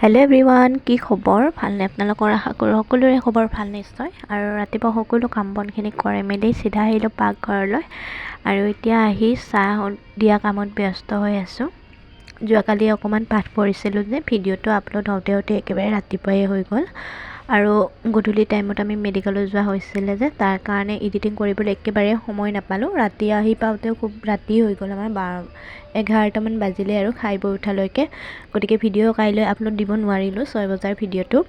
Hello' everyone, কি খবৰ? ভালনে আপোনালোকৰ? আশা কৰোঁ সকলোৰে খবৰ ভাল নিশ্চয়। আৰু ৰাতিপুৱা সকলো কাম বনখিনি কৰি মেলি চিধা আহিলোঁ পাকঘৰলৈ। আৰু এতিয়া আহি চাহ দিয়া কামত ব্যস্ত হৈ আছোঁ। যোৱাকালি অকণমান পাঠ পঢ়িছিলোঁ যে ভিডিঅ'টো আপলোড হওঁতে একেবাৰে ৰাতিপুৱাই হৈ গ'ল। আৰু গধূলি টাইমত আমি মেডিকেলত যোৱা হৈছিলে যে তাৰ কাৰণে এডিটিং কৰিবলৈ একেবাৰে সময় নাপালোঁ। ৰাতি আহি পাওঁতেও খুব ৰাতি হৈ গ'ল, আমাৰ 11টামান বাজিলে আৰু খাই বৈ উঠালৈকে। গতিকে ভিডিঅ' কাইলৈ আপলোড দিব নোৱাৰিলোঁ 6 বজাৰ ভিডিঅ'টো,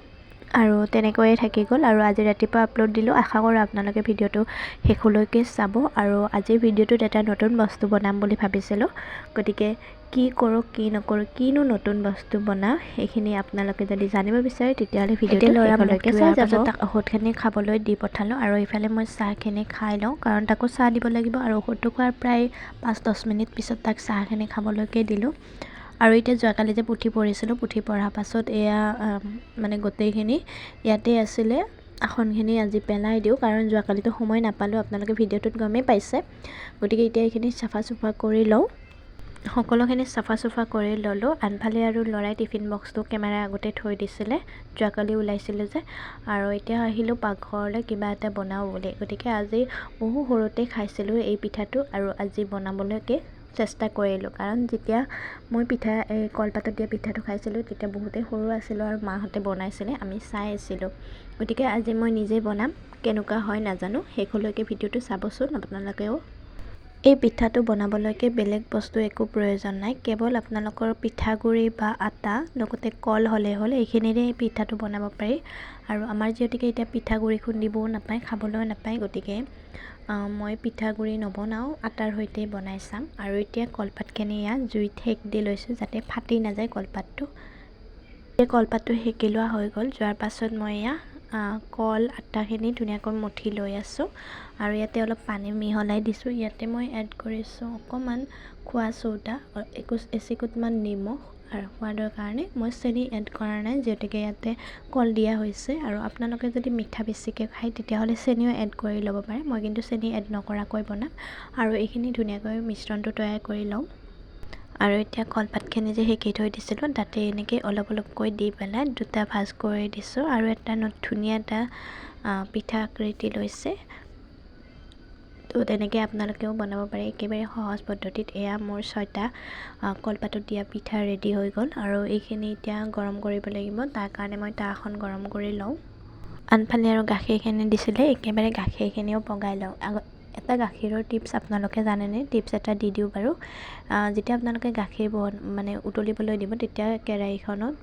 আৰু তেনেকৈয়ে থাকি গ'ল। আৰু আজি ৰাতিপুৱা আপলোড দিলোঁ। আশা কৰোঁ আপোনালোকে ভিডিঅ'টো শেষলৈকে চাব। আৰু আজিৰ ভিডিঅ'টোত এটা নতুন বস্তু বনাম বুলি ভাবিছিলোঁ। গতিকে কি কৰোঁ কি নকৰোঁ, কিনো নতুন বস্তু বনাওঁ, সেইখিনি আপোনালোকে যদি জানিব বিচাৰে তেতিয়াহ'লে ভিডিঅ'টো শেষলৈকে চাই যাব। তাক ঔষধখিনি খাবলৈ দি পঠালোঁ। আৰু এইফালে মই চাহখিনি খাই লওঁ, কাৰণ তাকো চাহ দিব লাগিব। আৰু ঔষধটো খোৱাৰ প্ৰায় 5-10 মিনিট পিছত তাক চাহখিনি খাবলৈকে দিলোঁ। আৰু এতিয়া যোৱাকালি যে পুথি পঢ়িছিলোঁ, পুথি পঢ়াৰ পাছত এয়া মানে গোটেইখিনি ইয়াতে আছিলে। আসনখিনি আজি পেলাই দিওঁ, কাৰণ যোৱাকালিতো সময় নাপালোঁ, আপোনালোকে ভিডিঅ'টোত গমেই পাইছে। গতিকে এতিয়া এইখিনি চাফা চুফা কৰি লওঁ। সকলোখিনি চাফা চুফা কৰি ল'লোঁ। আনফালে আৰু ল'ৰাই টিফিন বক্সটো কেমেৰাৰ আগতে থৈ দিছিলে, যোৱাকালি ওলাইছিলোঁ যে। আৰু এতিয়া আহিলোঁ পাকঘৰলৈ কিবা এটা বনাওঁ বুলি। গতিকে আজি বহু সৰুতে খাইছিলোঁ এই পিঠাটো, আৰু আজি বনাবলৈকে চেষ্টা কৰিলোঁ। কাৰণ যেতিয়া মই কলপাতত দিয়া পিঠাটো খাইছিলোঁ তেতিয়া বহুতেই সৰু আছিলোঁ, আৰু মাহঁতে বনাইছিলে, আমি চাই আছিলোঁ। গতিকে আজি মই নিজে বনাম, কেনেকুৱা হয় নাজানো। শেষলৈকে ভিডিঅ'টো চাবচোন আপোনালোকেও। এই পিঠাটো বনাবলৈকে বেলেগ বস্তু একো প্ৰয়োজন নাই, কেৱল আপোনালোকৰ পিঠাগুড়ি বা আটা লগতে কল হ'লেই হ'ল। এইখিনিৰে এই পিঠাটো বনাব পাৰি। আৰু আমাৰ যিহেতুকে এতিয়া পিঠাগুড়ি খুন্দিবও নাপায়, খাবলৈও নাপায়, গতিকে মই পিঠাগুড়ি নবনাওঁ, আটাৰ সৈতে বনাই চাম। আৰু এতিয়া কলপাতখিনি ইয়াত জুইত সেক দি লৈছোঁ যাতে ফাটি নাযায় কলপাতটো। এতিয়া কলপাতটো সেকি লোৱা হৈ গ'ল। যোৱাৰ পাছত মই এয়া কল আটাখিনি ধুনীয়াকৈ মঠি লৈ আছোঁ। আৰু ইয়াতে অলপ পানী মিহলাই দিছোঁ। ইয়াতে মই এড কৰিছোঁ অকণমান খোৱা চৌদা, এচিকুটমান নিমখ, আৰু সোৱাদৰ কাৰণে মই চেনি এড কৰা নাই, যিহেতুকে ইয়াতে কল দিয়া হৈছে। আৰু আপোনালোকে যদি মিঠা বেছিকৈ খায় তেতিয়াহ'লে চেনিও এড কৰি ল'ব পাৰে। মই কিন্তু চেনি এড নকৰাকৈ বনাম। আৰু এইখিনি ধুনীয়াকৈ মিশ্ৰণটো তৈয়াৰ কৰি লওঁ। আৰু এতিয়া কলপাতখিনি যে সেকি থৈ দিছিলোঁ তাতে এনেকৈ অলপ অলপকৈ দি পেলাই দুটা ভাজ কৰি দিছোঁ। আৰু এটা ধুনীয়া এটা পিঠা আকৃতি লৈছে। তো তেনেকৈ আপোনালোকেও বনাব পাৰে একেবাৰে সহজ পদ্ধতিত। এয়া মোৰ 6টা কলপাতত দিয়া পিঠা ৰেডি হৈ গ'ল। আৰু এইখিনি এতিয়া গৰম কৰিব লাগিব, তাৰ কাৰণে মই তাৱাখন গৰম কৰি লওঁ। আনফালে আৰু গাখীৰখিনি দিছিলে, একেবাৰে গাখীৰখিনিও পগাই লওঁ। এটা গাখীৰৰ টিপছ আপোনালোকে জানেনে? টিপছ এটা দি দিওঁ বাৰু। যেতিয়া আপোনালোকে গাখীৰ উতলিবলৈ দিব, তেতিয়া কেৰাহীখনত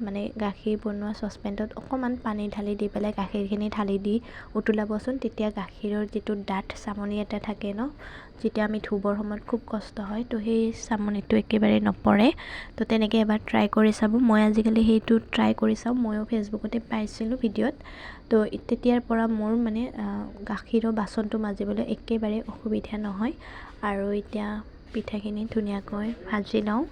গাখীৰ বনোৱা চচপেনটোত অকণমান পানী ঢালি দি পেলাই গাখীৰখিনি ঢালি দি উতলাবচোন। তেতিয়া গাখীৰৰ যিটো ডাঠ চামনি এটা থাকে ন, যেতিয়া আমি ধুবৰ সময়ত খুব কষ্ট হয়, তো সেই চামনিটো একেবাৰে নপৰে। তো তেনেকৈ এবাৰ ট্ৰাই কৰি চাব। মই আজিকালি সেইটো ট্ৰাই কৰি চাওঁ, ময়ো ফেচবুকতে পাইছিলোঁ ভিডিঅ'ত। তো তেতিয়াৰ পৰা মোৰ গাখীৰৰ বাচনটো মাজিবলৈ একেবাৰে অসুবিধা নহয়। আৰু এতিয়া পিঠাখিনি ধুনীয়াকৈ ভাজি লওঁ।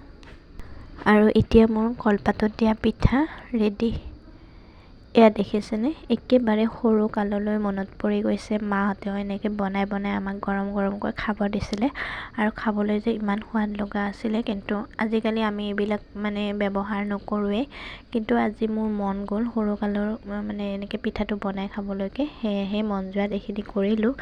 আৰু এতিয়া মোৰ কলপাতত দিয়া পিঠা ৰেডি। এয়া দেখিছেনে? একেবাৰে সৰু কাললৈ মনত পৰি গৈছে। মাহঁতেও এনেকৈ বনাই বনাই আমাক গৰম গৰমকৈ খাব দিছিলে, আৰু খাবলৈ যে ইমান সোৱাদ লগা আছিলে। কিন্তু আজিকালি আমি এইবিলাক ব্যৱহাৰ নকৰোঁৱেই। কিন্তু আজি মোৰ মন গ'ল সৰুকালৰ এনেকৈ পিঠাটো বনাই খাবলৈকে, সেয়েহে মন যোৱাত এইখিনি কৰিলোঁ।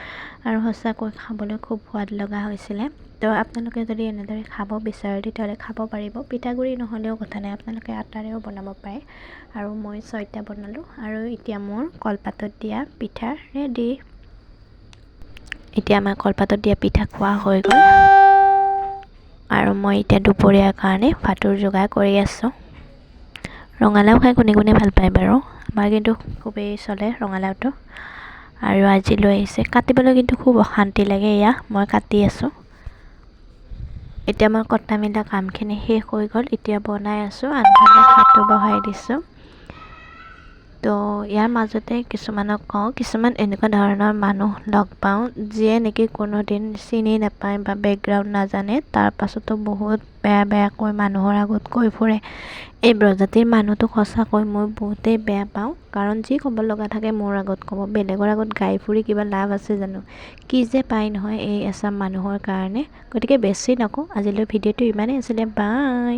আৰু সঁচাকৈ খাবলৈ খুব সোৱাদ লগা হৈছিলে। তো আপোনালোকে যদি এনেদৰে খাব বিচাৰে তেতিয়াহ'লে খাব পাৰিব। পিঠাগুড়ি নহ'লেও কথা নাই, আপোনালোকে আটাৰেও বনাব পাৰে। আৰু মই 6টা বনালোঁ। আৰু এতিয়া মোৰ কলপাতত দিয়া পিঠা ৰেডি। এতিয়া আমাৰ কলপাতত দিয়া পিঠা খোৱা হৈ গ'ল। আৰু মই এতিয়া দুপৰীয়াৰ কাৰণে ভাতৰ যোগাৰ কৰি আছোঁ। ৰঙালাও খাই কোনে কোনে ভাল পায় বাৰু? আমাৰ কিন্তু খুবেই চলে ৰঙালাওটো। আৰু আজি লৈ আহিছে, কাটিবলৈ কিন্তু খুব অশান্তি লাগে। এয়া মই কাটি আছোঁ। এতিয়া মই কটা মেলা কামখিনি শেষ হৈ গ'ল। এতিয়া বনাই আছোঁ, আনফালে ভাতো বহাই দিছোঁ। তো ইয়াৰ মাজতে কিছুমানক কওঁ, কিছুমান এনেকুৱা ধৰণৰ মানুহ লগ পাওঁ যিয়ে নেকি কোনোদিন চিনি নাপায় বা বেকগ্ৰাউণ্ড নাজানে, তাৰ পাছতো বহুত বেয়া বেয়াকৈ মানুহৰ আগত কৈ ফুৰে। এই প্ৰজাতিৰ মানুহটোক সঁচাকৈ মই বহুতেই বেয়া পাওঁ। কাৰণ যি ক'ব লগা থাকে মোৰ আগত ক'ব, বেলেগৰ আগত গাই ফুৰি কিবা লাভ আছে জানো? কি যে পায় নহয় এই এচাম মানুহৰ কাৰণে। গতিকে বেছি নকওঁ, আজিলৈ ভিডিঅ'টো ইমানেই আছিলে। বাই।